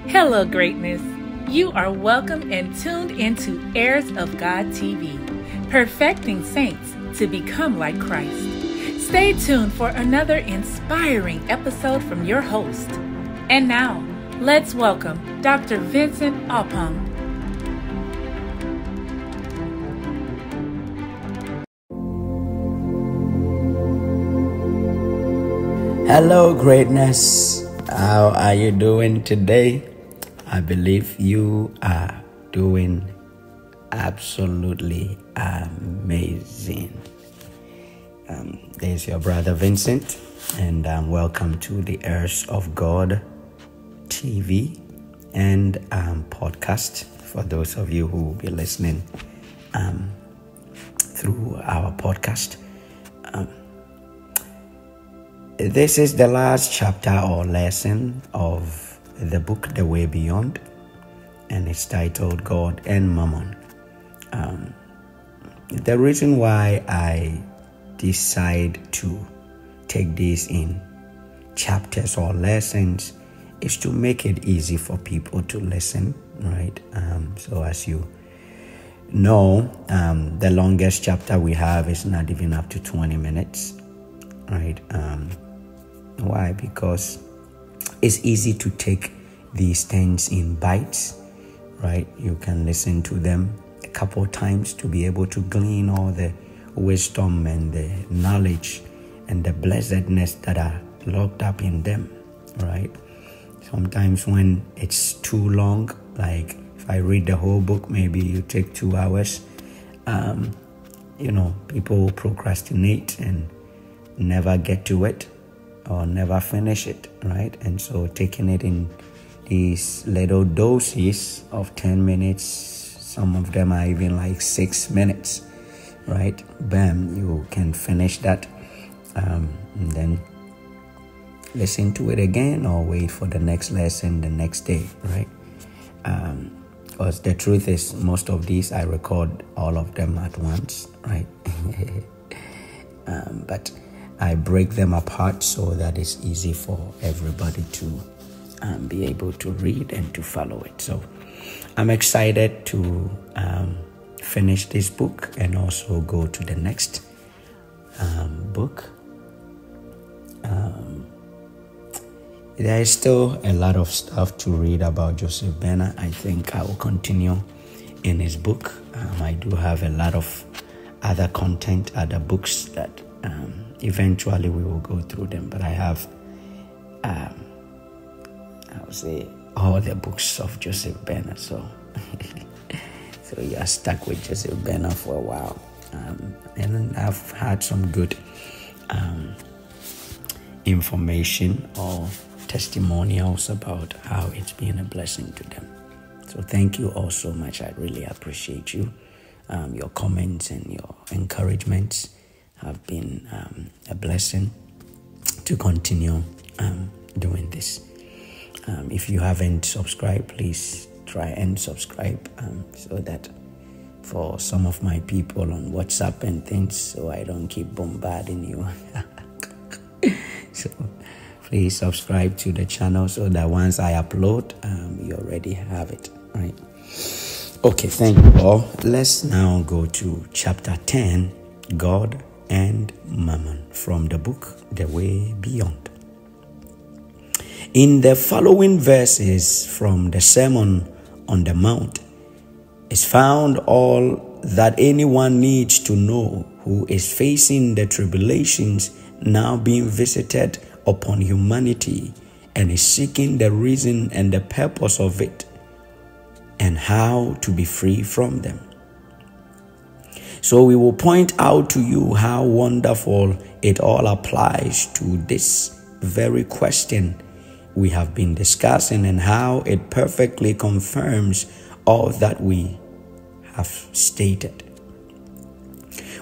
Hello, greatness. You are welcome and tuned into Heirs of God TV, perfecting saints to become like Christ. Stay tuned for another inspiring episode from your host. And now, let's welcome Dr. Vincent Oppong. Hello, greatness. How are you doing today? I believe you are doing absolutely amazing. There's your brother Vincent, and welcome to the Heirs of God TV and podcast. For those of you who will be listening through our podcast. This is the last chapter or lesson of the book The Way Beyond, and it's titled God and Mammon. The reason why I decide to take this in chapters or lessons is to make it easy for people to listen, right? So as you know, the longest chapter we have is not even up to 20 minutes, right? Why? Because it's easy to take these things in bites, right? You can listen to them a couple times to be able to glean all the wisdom and the knowledge and the blessedness that are locked up in them, right? Sometimes when it's too long, like if I read the whole book, maybe you take 2 hours, people procrastinate and never get to it or never finish it, right? And so taking it in these little doses of 10 minutes, some of them are even like 6 minutes, right? Bam, you can finish that, and then listen to it again or wait for the next lesson the next day, right? Because the truth is, most of these I record all of them at once, right? But I break them apart so that it's easy for everybody to be able to read and to follow it. So I'm excited to finish this book and also go to the next book. There is still a lot of stuff to read about Joseph Benner. I think I will continue in his book. I do have a lot of other content, other books that eventually we will go through them, but I have I would say all the books of Joseph Benner, so you are stuck with Joseph Benner for a while, and I've had some good information or testimonials about how it's been a blessing to them. So thank you all so much. I really appreciate you. Your comments and your encouragements have been a blessing to continue doing this. If you haven't subscribed, please try and subscribe, so that for some of my people on WhatsApp and things, so I don't keep bombarding you. So please subscribe to the channel so that once I upload, you already have it, right? Okay, thank you all. Let's now go to chapter 10, God and Mammon, from the book The Way Beyond. In the following verses from the Sermon on the Mount is found all that anyone needs to know who is facing the tribulations now being visited upon humanity and is seeking the reason and the purpose of it and how to be free from them. So we will point out to you how wonderful it all applies to this very question we have been discussing and how it perfectly confirms all that we have stated.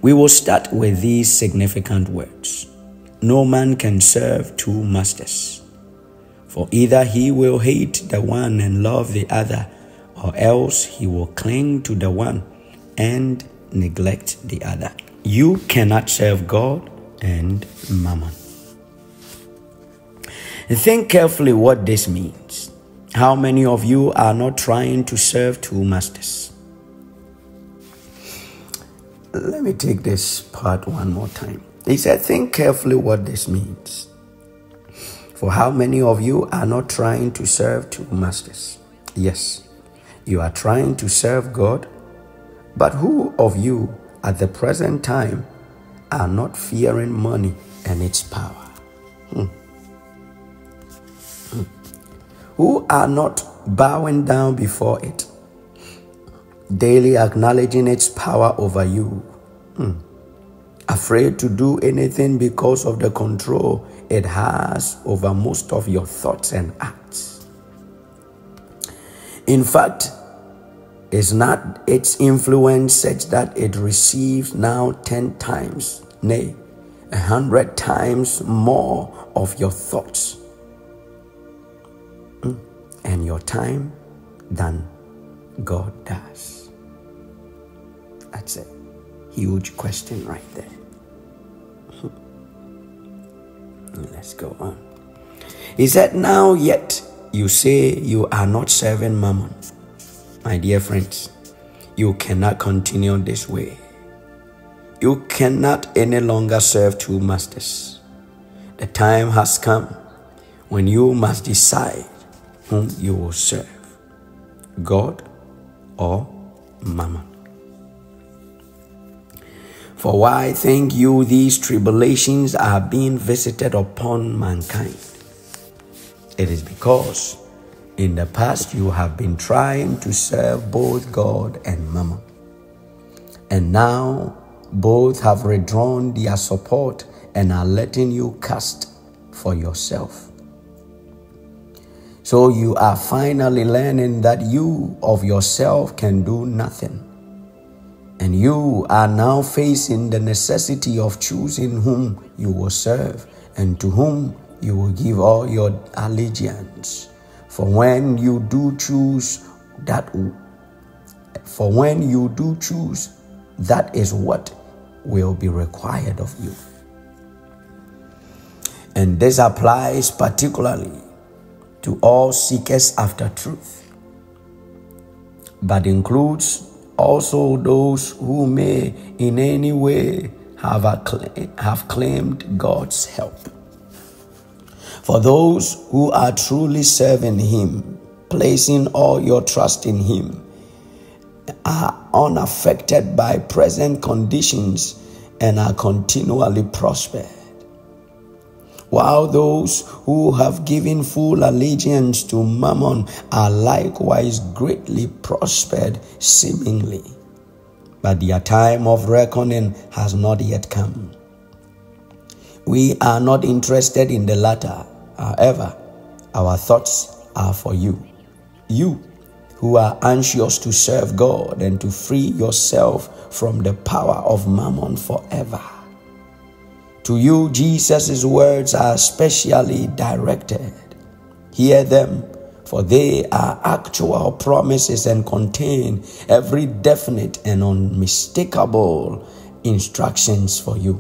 We will start with these significant words. No man can serve 2 masters, for either he will hate the one and love the other, or else he will cling to the one and neglect the other. You cannot serve God and Mammon. Think carefully what this means. How many of you are not trying to serve two masters? Let me take this part one more time. He said, think carefully what this means. For how many of you are not trying to serve two masters? Yes, you are trying to serve God, but who of you at the present time are not fearing money and its power? Who are not bowing down before it, daily acknowledging its power over you, afraid to do anything because of the control it has over most of your thoughts and acts. In fact, is not its influence such that it receives now 10 times, nay, 100 times more of your thoughts and your time than God does? That's a huge question right there. Let's go on. He said, now yet you say you are not serving Mammon. My dear friends, you cannot continue this way. You cannot any longer serve two masters. The time has come when you must decide whom you will serve, God or Mammon. For why think you these tribulations are being visited upon mankind? It is because in the past you have been trying to serve both God and Mammon, and now both have withdrawn their support and are letting you cast for yourself. So you are finally learning that you of yourself can do nothing. And you are now facing the necessity of choosing whom you will serve and to whom you will give all your allegiance. For when you do choose, that is what will be required of you. And this applies particularly to all seekers after truth, but includes also those who may in any way have claimed God's help. For those who are truly serving Him, placing all your trust in Him, are unaffected by present conditions and are continually prospered, while those who have given full allegiance to Mammon are likewise greatly prospered seemingly. But their time of reckoning has not yet come. We are not interested in the latter. However, our thoughts are for you. You who are anxious to serve God and to free yourself from the power of Mammon forever. To you, Jesus' words are specially directed. Hear them, for they are actual promises and contain every definite and unmistakable instructions for you.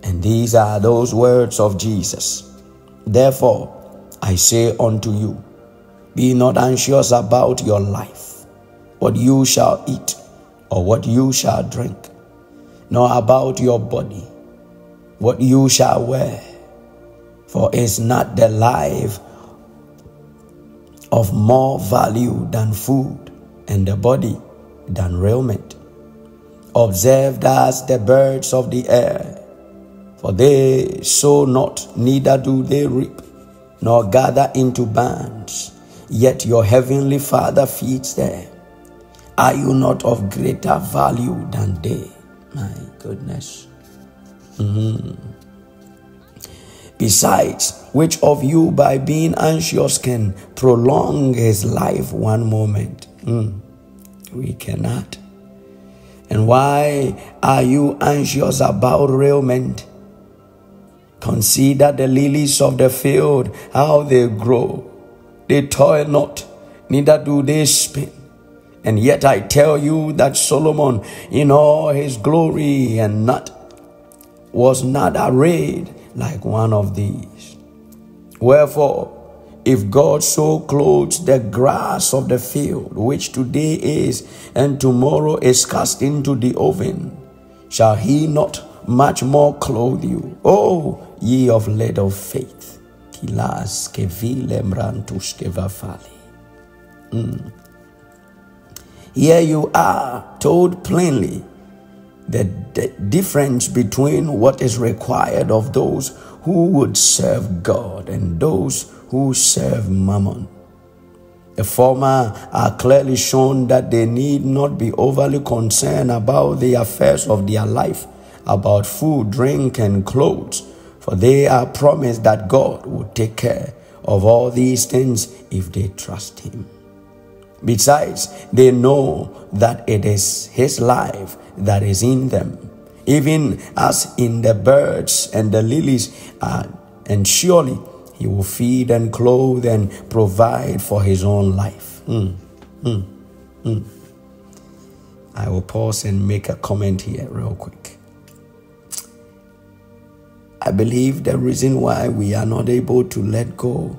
And these are those words of Jesus. Therefore, I say unto you, be not anxious about your life, what you shall eat or what you shall drink, nor about your body, what you shall wear. For is not the life of more value than food, and the body than raiment? Observe thus the birds of the air, for they sow not, neither do they reap, nor gather into barns, yet your heavenly Father feeds them. Are you not of greater value than they? My goodness. Besides, which of you by being anxious can prolong his life one moment? We cannot. And why are you anxious about raiment? Consider the lilies of the field, how they grow. They toil not, neither do they spin. And yet I tell you that Solomon in all his glory was not arrayed like one of these. Wherefore, if God so clothes the grass of the field, which today is and tomorrow is cast into the oven, shall he not much more clothe you, O ye of little faith? Here you are told plainly the difference between what is required of those who would serve God and those who serve Mammon. The former are clearly shown that they need not be overly concerned about the affairs of their life, about food, drink, and clothes, for they are promised that God will take care of all these things if they trust Him. Besides, they know that it is His life that is in them, even as in the birds and the lilies, and surely He will feed and clothe and provide for His own life. I will pause and make a comment here real quick. I believe the reason why we are not able to let go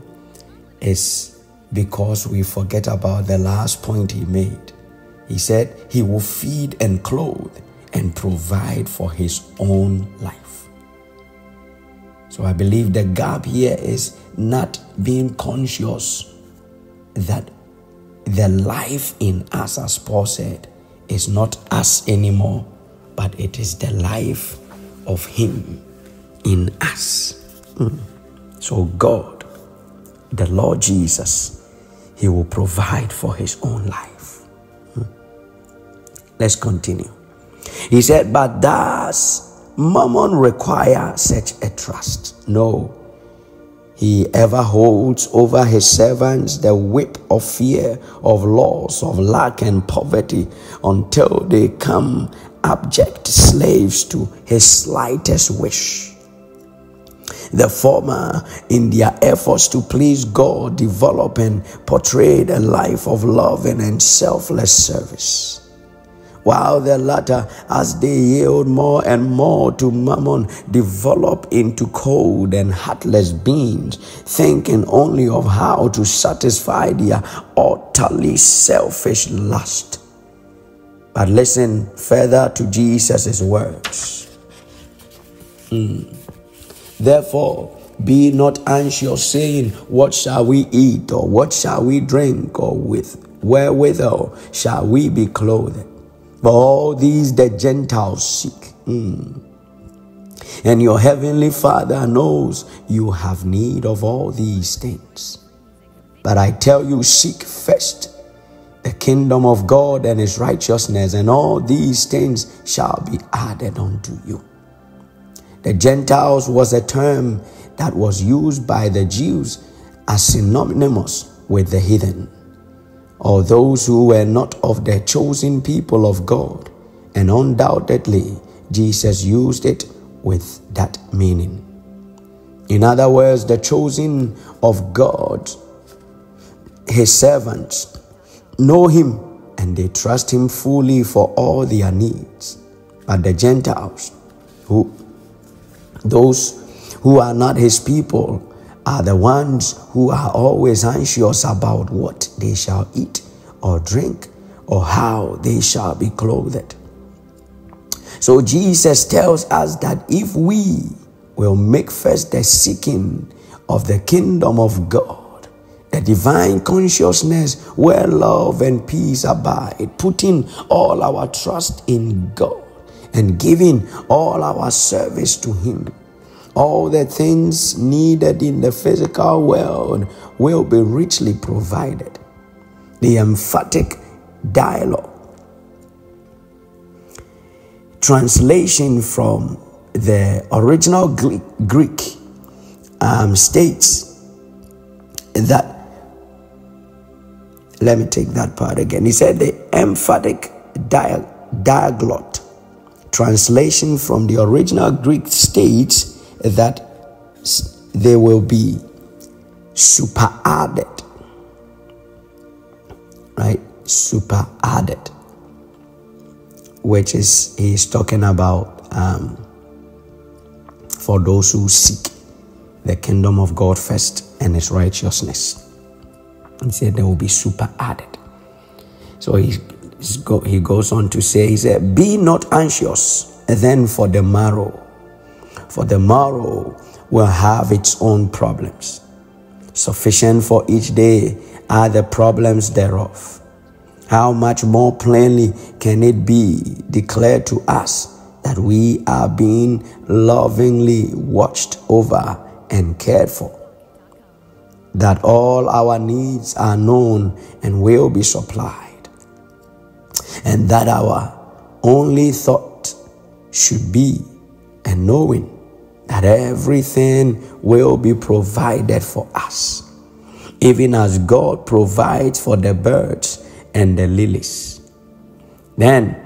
is because we forget about the last point he made. He said He will feed and clothe and provide for His own life. So I believe the gap here is not being conscious that the life in us, as Paul said, is not us anymore, but it is the life of Him in us. So God, the Lord Jesus, He will provide for His own life. Let's continue. He said, but does Mammon require such a trust? No. He ever holds over his servants the whip of fear, of loss, of lack and poverty, until they come abject slaves to his slightest wish. The former, in their efforts to please God, develop and portray a life of love and selfless service, while the latter, as they yield more and more to Mammon, develop into cold and heartless beings, thinking only of how to satisfy their utterly selfish lust. But listen further to Jesus' words. Therefore, be not anxious, saying, what shall we eat, or what shall we drink, or wherewithal shall we be clothed? For all these the Gentiles seek. And your heavenly Father knows you have need of all these things. But I tell you, seek first the kingdom of God and His righteousness, and all these things shall be added unto you. The Gentiles was a term that was used by the Jews as synonymous with the heathen, or those who were not of the chosen people of God, and undoubtedly Jesus used it with that meaning. In other words, the chosen of God, His servants, know Him and they trust Him fully for all their needs. But the Gentiles, those who are not His people, are the ones who are always anxious about what they shall eat or drink, or how they shall be clothed. So Jesus tells us that if we will make first the seeking of the kingdom of God, the divine consciousness where love and peace abide, putting all our trust in God and giving all our service to Him, all the things needed in the physical world will be richly provided. The emphatic dialogue, translation from the original Greek states that, let me take that part again. He said the emphatic diaglot translation from the original Greek states that they will be superadded, right? Superadded, which is, he's talking about for those who seek the kingdom of God first and his righteousness. He said there will be super added. So he goes on to say, he said, be not anxious then for the morrow will have its own problems. Sufficient for each day are the problems thereof. How much more plainly can it be declared to us that we are being lovingly watched over and cared for, that all our needs are known and will be supplied, and that our only thought should be and knowing that everything will be provided for us, even as God provides for the birds and the lilies. Then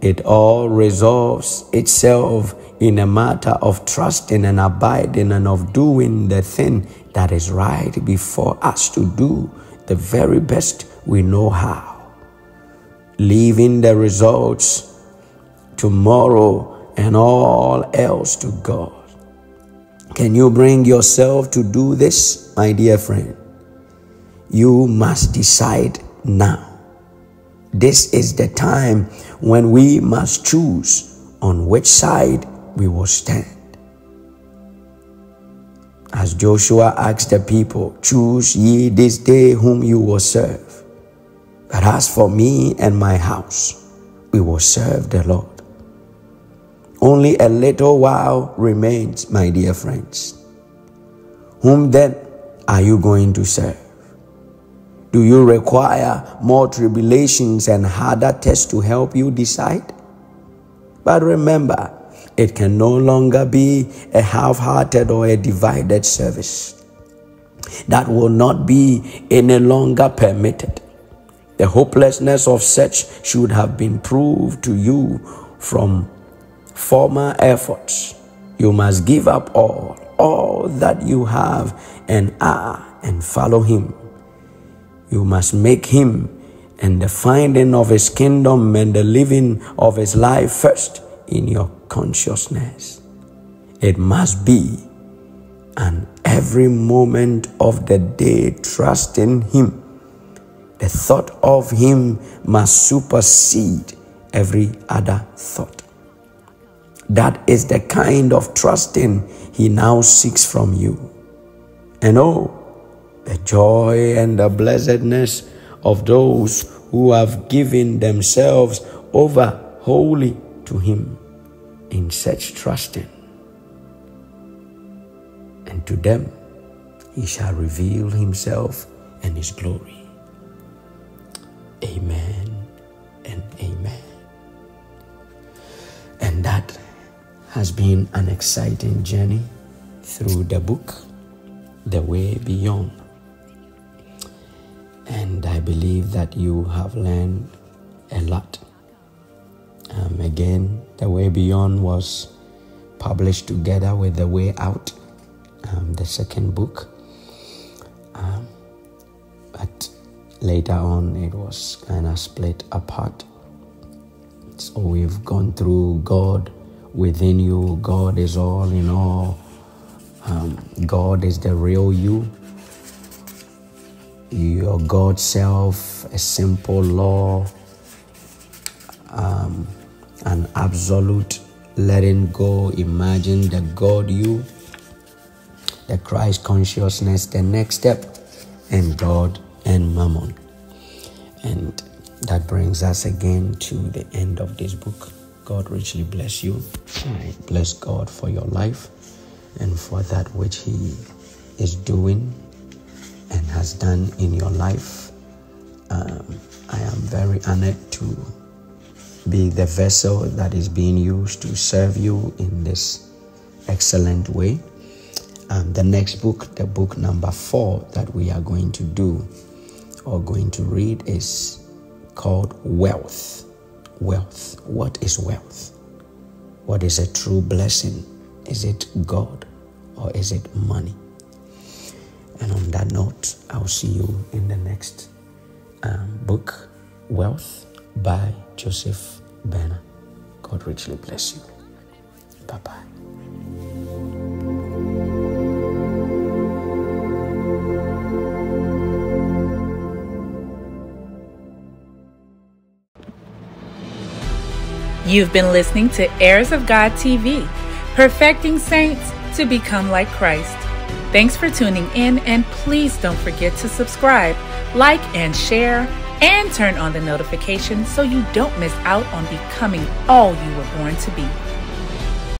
it all resolves itself in a matter of trusting and abiding and of doing the thing that is right before us, to do the very best we know how, leaving the results tomorrow and all else to God. Can you bring yourself to do this, my dear friend? You must decide now. This is the time when we must choose on which side we will stand. As Joshua asked the people, choose ye this day whom you will serve. But as for me and my house, we will serve the Lord. Only a little while remains, my dear friends. Whom then are you going to serve? Do you require more tribulations and harder tests to help you decide? But remember, it can no longer be a half-hearted or a divided service. That will not be any longer permitted. The hopelessness of such should have been proved to you from former efforts. You must give up all that you have and are, and follow him. You must make him and the finding of his kingdom and the living of his life first in your consciousness. It must be an every moment of the day trust in him. The thought of him must supersede every other thought. That is the kind of trusting he now seeks from you. And the joy and the blessedness of those who have given themselves over wholly to him in such trusting. And to them he shall reveal himself and his glory. Amen and amen. And that has been an exciting journey through the book, The Way Beyond. And I believe that you have learned a lot. Again, The Way Beyond was published together with The Way Out, the second book. But later on, it was kind of split apart. So we've gone through God within you. God is all in all. God is the real you. Your God self, a simple law, an absolute letting go. Imagine the God you, the Christ consciousness, the next step, and God and Mammon. And that brings us again to the end of this book. God richly bless you. I bless God for your life and for that which he is doing and has done in your life. I am very honored to be the vessel that is being used to serve you in this excellent way. The next book, the book number 4 that we are going to do or going to read, is called Wealth. Wealth. What is wealth? What is a true blessing? Is it God or is it money? And on that note, I'll see you in the next book, Wealth by Joseph Banner. God richly bless you. Bye-bye. You've been listening to Heirs of God TV, perfecting saints to become like Christ. Thanks for tuning in, and please don't forget to subscribe, like, and share, and turn on the notifications so you don't miss out on becoming all you were born to be.